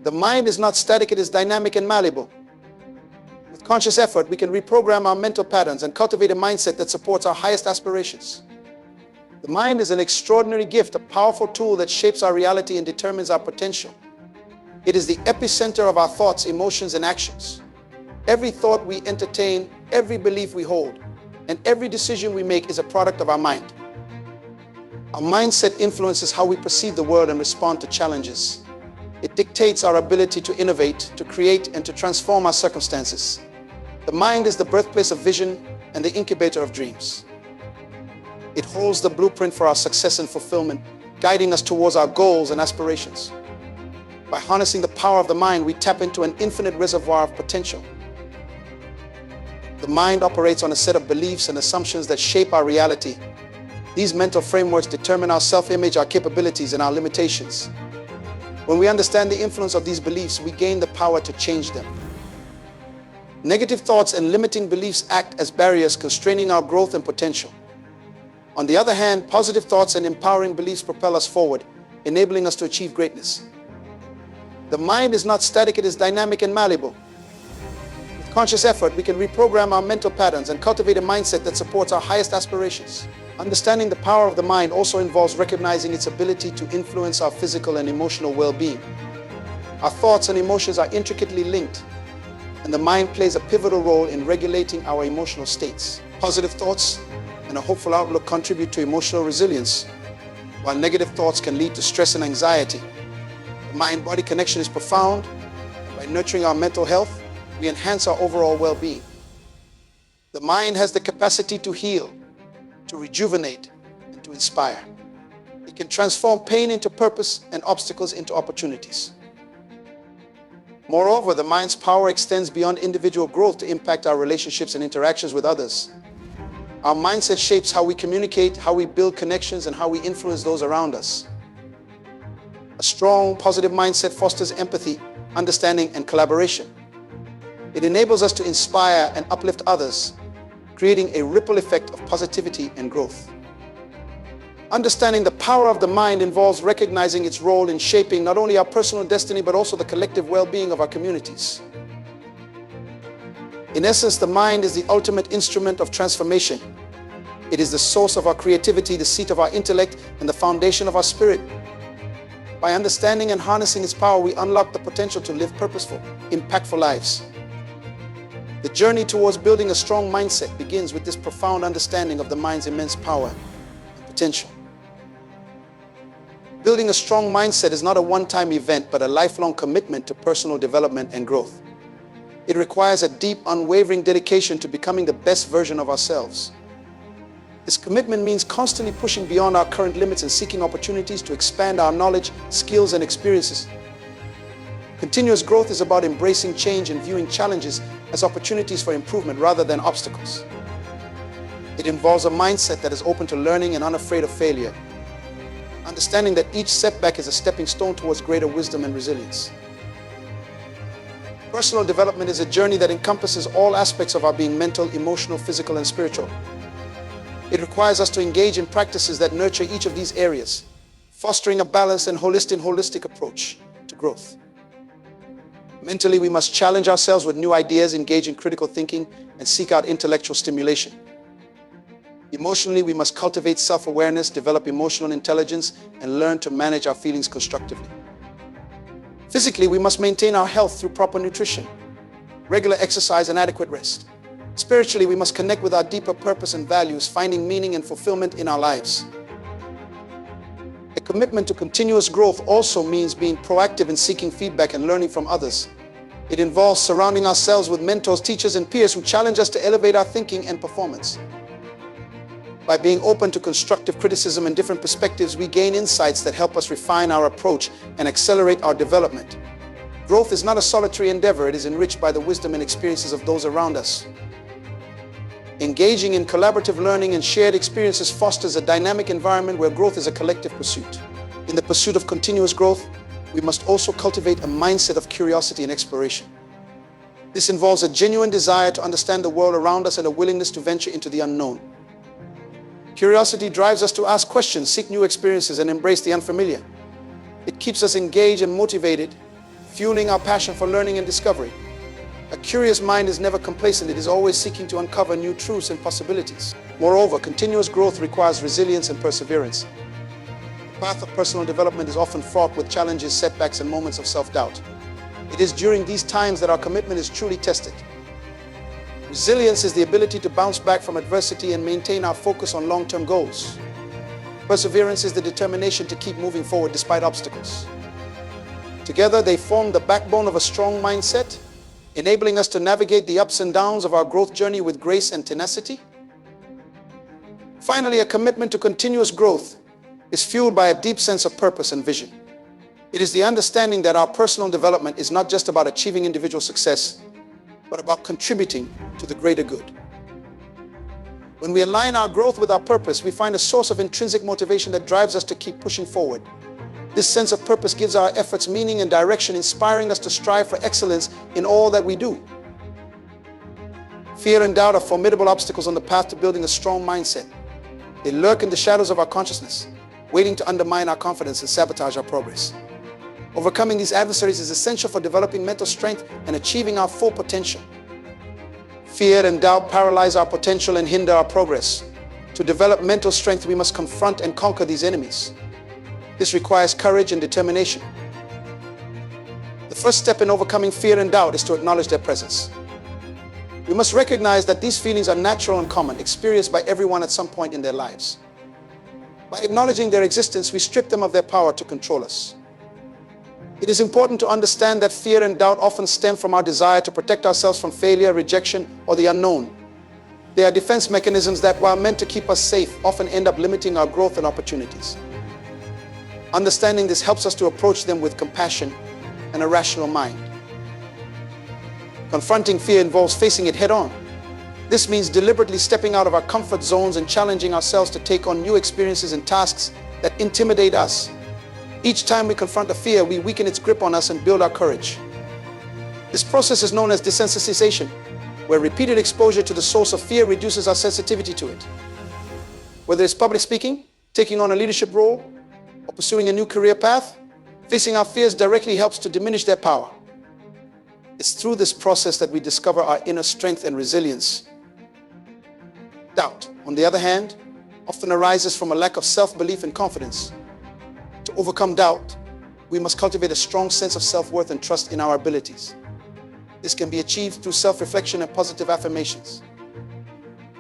The mind is not static, it is dynamic and malleable. With conscious effort, we can reprogram our mental patterns and cultivate a mindset that supports our highest aspirations. The mind is an extraordinary gift, a powerful tool that shapes our reality and determines our potential. It is the epicenter of our thoughts, emotions, and actions. Every thought we entertain, every belief we hold, and every decision we make is a product of our mind. Our mindset influences how we perceive the world and respond to challenges. It dictates our ability to innovate, to create, and to transform our circumstances. The mind is the birthplace of vision and the incubator of dreams. It holds the blueprint for our success and fulfillment, guiding us towards our goals and aspirations. By harnessing the power of the mind, we tap into an infinite reservoir of potential. The mind operates on a set of beliefs and assumptions that shape our reality. These mental frameworks determine our self-image, our capabilities, and our limitations. When we understand the influence of these beliefs, we gain the power to change them. Negative thoughts and limiting beliefs act as barriers, constraining our growth and potential. On the other hand, positive thoughts and empowering beliefs propel us forward, enabling us to achieve greatness. The mind is not static, it is dynamic and malleable. With conscious effort, we can reprogram our mental patterns and cultivate a mindset that supports our highest aspirations. Understanding the power of the mind also involves recognizing its ability to influence our physical and emotional well-being. Our thoughts and emotions are intricately linked, and the mind plays a pivotal role in regulating our emotional states. Positive thoughts and a hopeful outlook contribute to emotional resilience, while negative thoughts can lead to stress and anxiety. The mind-body connection is profound. By nurturing our mental health, we enhance our overall well-being. The mind has the capacity to heal, to rejuvenate, and to inspire. It can transform pain into purpose and obstacles into opportunities. Moreover, the mind's power extends beyond individual growth to impact our relationships and interactions with others. Our mindset shapes how we communicate, how we build connections, and how we influence those around us. A strong, positive mindset fosters empathy, understanding, and collaboration. It enables us to inspire and uplift others, creating a ripple effect of positivity and growth. Understanding the power of the mind involves recognizing its role in shaping not only our personal destiny, but also the collective well-being of our communities. In essence, the mind is the ultimate instrument of transformation. It is the source of our creativity, the seat of our intellect, and the foundation of our spirit. By understanding and harnessing its power, we unlock the potential to live purposeful, impactful lives. The journey towards building a strong mindset begins with this profound understanding of the mind's immense power and potential. Building a strong mindset is not a one-time event, but a lifelong commitment to personal development and growth. It requires a deep, unwavering dedication to becoming the best version of ourselves. This commitment means constantly pushing beyond our current limits and seeking opportunities to expand our knowledge, skills, and experiences. Continuous growth is about embracing change and viewing challenges as opportunities for improvement rather than obstacles. It involves a mindset that is open to learning and unafraid of failure, understanding that each setback is a stepping stone towards greater wisdom and resilience. Personal development is a journey that encompasses all aspects of our being: mental, emotional, physical, and spiritual. It requires us to engage in practices that nurture each of these areas, fostering a balanced and holistic approach to growth. Mentally, we must challenge ourselves with new ideas, engage in critical thinking, and seek out intellectual stimulation. Emotionally, we must cultivate self-awareness, develop emotional intelligence, and learn to manage our feelings constructively. Physically, we must maintain our health through proper nutrition, regular exercise, and adequate rest. Spiritually, we must connect with our deeper purpose and values, finding meaning and fulfillment in our lives. A commitment to continuous growth also means being proactive in seeking feedback and learning from others. It involves surrounding ourselves with mentors, teachers, and peers who challenge us to elevate our thinking and performance. By being open to constructive criticism and different perspectives, we gain insights that help us refine our approach and accelerate our development. Growth is not a solitary endeavor. It is enriched by the wisdom and experiences of those around us. Engaging in collaborative learning and shared experiences fosters a dynamic environment where growth is a collective pursuit. In the pursuit of continuous growth, we must also cultivate a mindset of curiosity and exploration. This involves a genuine desire to understand the world around us and a willingness to venture into the unknown. Curiosity drives us to ask questions, seek new experiences, and embrace the unfamiliar. It keeps us engaged and motivated, fueling our passion for learning and discovery. A curious mind is never complacent. It is always seeking to uncover new truths and possibilities. Moreover, continuous growth requires resilience and perseverance. The path of personal development is often fraught with challenges, setbacks, and moments of self-doubt. It is during these times that our commitment is truly tested. Resilience is the ability to bounce back from adversity and maintain our focus on long-term goals. Perseverance is the determination to keep moving forward despite obstacles. Together, they form the backbone of a strong mindset, enabling us to navigate the ups and downs of our growth journey with grace and tenacity. Finally, a commitment to continuous growth is fueled by a deep sense of purpose and vision. It is the understanding that our personal development is not just about achieving individual success, but about contributing to the greater good. When we align our growth with our purpose, we find a source of intrinsic motivation that drives us to keep pushing forward. This sense of purpose gives our efforts meaning and direction, inspiring us to strive for excellence in all that we do. Fear and doubt are formidable obstacles on the path to building a strong mindset. They lurk in the shadows of our consciousness, waiting to undermine our confidence and sabotage our progress. Overcoming these adversaries is essential for developing mental strength and achieving our full potential. Fear and doubt paralyze our potential and hinder our progress. To develop mental strength, we must confront and conquer these enemies. This requires courage and determination. The first step in overcoming fear and doubt is to acknowledge their presence. We must recognize that these feelings are natural and common, experienced by everyone at some point in their lives. By acknowledging their existence, we strip them of their power to control us. It is important to understand that fear and doubt often stem from our desire to protect ourselves from failure, rejection, or the unknown. They are defense mechanisms that, while meant to keep us safe, often end up limiting our growth and opportunities. Understanding this helps us to approach them with compassion and a rational mind. Confronting fear involves facing it head-on. This means deliberately stepping out of our comfort zones and challenging ourselves to take on new experiences and tasks that intimidate us. Each time we confront a fear, we weaken its grip on us and build our courage. This process is known as desensitization, where repeated exposure to the source of fear reduces our sensitivity to it. Whether it's public speaking, taking on a leadership role, or pursuing a new career path, facing our fears directly helps to diminish their power. It's through this process that we discover our inner strength and resilience. Doubt, on the other hand, often arises from a lack of self-belief and confidence. To overcome doubt, we must cultivate a strong sense of self-worth and trust in our abilities. This can be achieved through self-reflection and positive affirmations.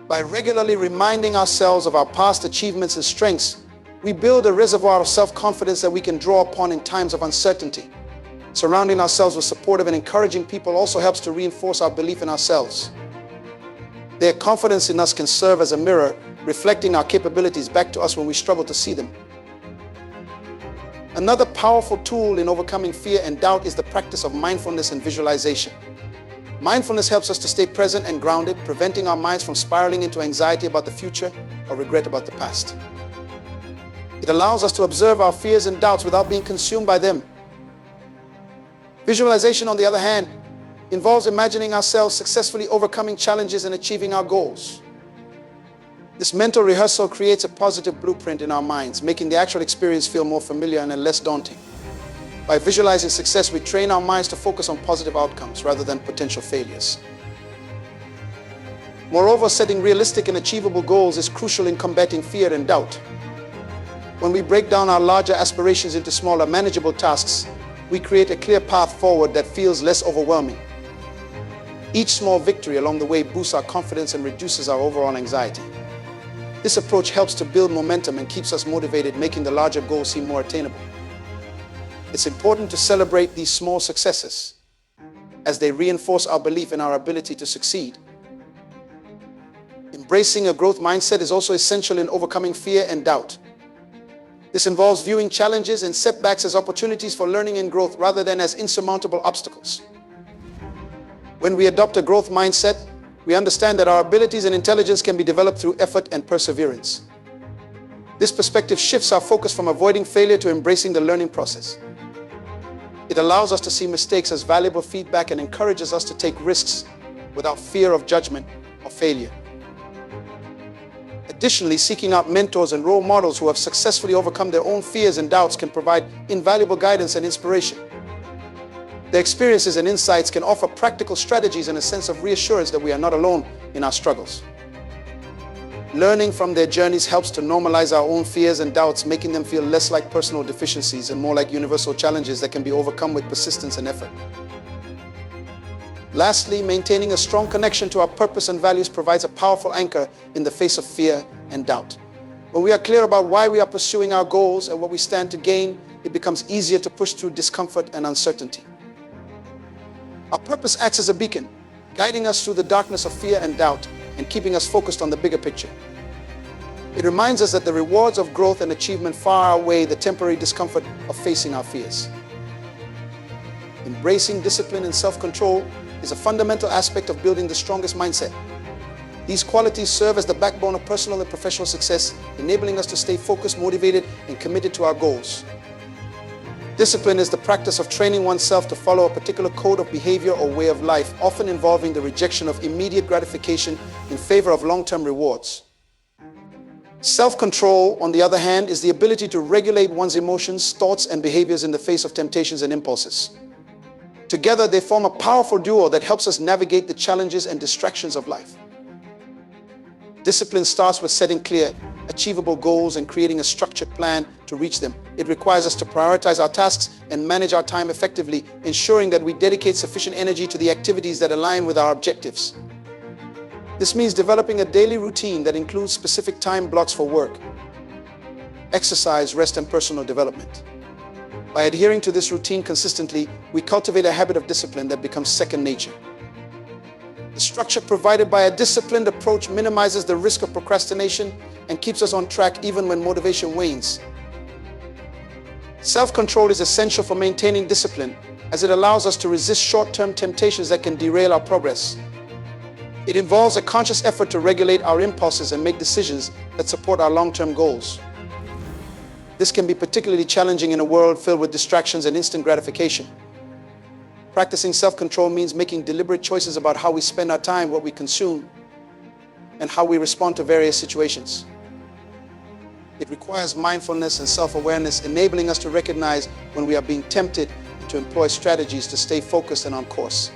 By regularly reminding ourselves of our past achievements and strengths, we build a reservoir of self-confidence that we can draw upon in times of uncertainty. Surrounding ourselves with supportive and encouraging people also helps to reinforce our belief in ourselves. Their confidence in us can serve as a mirror, reflecting our capabilities back to us when we struggle to see them. Another powerful tool in overcoming fear and doubt is the practice of mindfulness and visualization. Mindfulness helps us to stay present and grounded, preventing our minds from spiraling into anxiety about the future or regret about the past. It allows us to observe our fears and doubts without being consumed by them. Visualization, on the other hand, involves imagining ourselves successfully overcoming challenges and achieving our goals. This mental rehearsal creates a positive blueprint in our minds, making the actual experience feel more familiar and less daunting. By visualizing success, we train our minds to focus on positive outcomes rather than potential failures. Moreover, setting realistic and achievable goals is crucial in combating fear and doubt. When we break down our larger aspirations into smaller, manageable tasks, we create a clear path forward that feels less overwhelming. Each small victory along the way boosts our confidence and reduces our overall anxiety. This approach helps to build momentum and keeps us motivated, making the larger goals seem more attainable. It's important to celebrate these small successes as they reinforce our belief in our ability to succeed. Embracing a growth mindset is also essential in overcoming fear and doubt. This involves viewing challenges and setbacks as opportunities for learning and growth rather than as insurmountable obstacles. When we adopt a growth mindset, we understand that our abilities and intelligence can be developed through effort and perseverance. This perspective shifts our focus from avoiding failure to embracing the learning process. It allows us to see mistakes as valuable feedback and encourages us to take risks without fear of judgment or failure. Additionally, seeking out mentors and role models who have successfully overcome their own fears and doubts can provide invaluable guidance and inspiration. Their experiences and insights can offer practical strategies and a sense of reassurance that we are not alone in our struggles. Learning from their journeys helps to normalize our own fears and doubts, making them feel less like personal deficiencies and more like universal challenges that can be overcome with persistence and effort. Lastly, maintaining a strong connection to our purpose and values provides a powerful anchor in the face of fear and doubt. When we are clear about why we are pursuing our goals and what we stand to gain, it becomes easier to push through discomfort and uncertainty. Our purpose acts as a beacon, guiding us through the darkness of fear and doubt and keeping us focused on the bigger picture. It reminds us that the rewards of growth and achievement far outweigh the temporary discomfort of facing our fears. Embracing discipline and self-control is a fundamental aspect of building the strongest mindset. These qualities serve as the backbone of personal and professional success, enabling us to stay focused, motivated, and committed to our goals. Discipline is the practice of training oneself to follow a particular code of behavior or way of life, often involving the rejection of immediate gratification in favor of long-term rewards. Self-control, on the other hand, is the ability to regulate one's emotions, thoughts, and behaviors in the face of temptations and impulses. Together, they form a powerful duo that helps us navigate the challenges and distractions of life. Discipline starts with setting clear, achievable goals and creating a structured plan to reach them. It requires us to prioritize our tasks and manage our time effectively, ensuring that we dedicate sufficient energy to the activities that align with our objectives. This means developing a daily routine that includes specific time blocks for work, exercise, rest, and personal development. By adhering to this routine consistently, we cultivate a habit of discipline that becomes second nature. The structure provided by a disciplined approach minimizes the risk of procrastination and keeps us on track even when motivation wanes. Self-control is essential for maintaining discipline, as it allows us to resist short-term temptations that can derail our progress. It involves a conscious effort to regulate our impulses and make decisions that support our long-term goals. This can be particularly challenging in a world filled with distractions and instant gratification. Practicing self-control means making deliberate choices about how we spend our time, what we consume, and how we respond to various situations. It requires mindfulness and self-awareness, enabling us to recognize when we are being tempted and to employ strategies to stay focused and on course.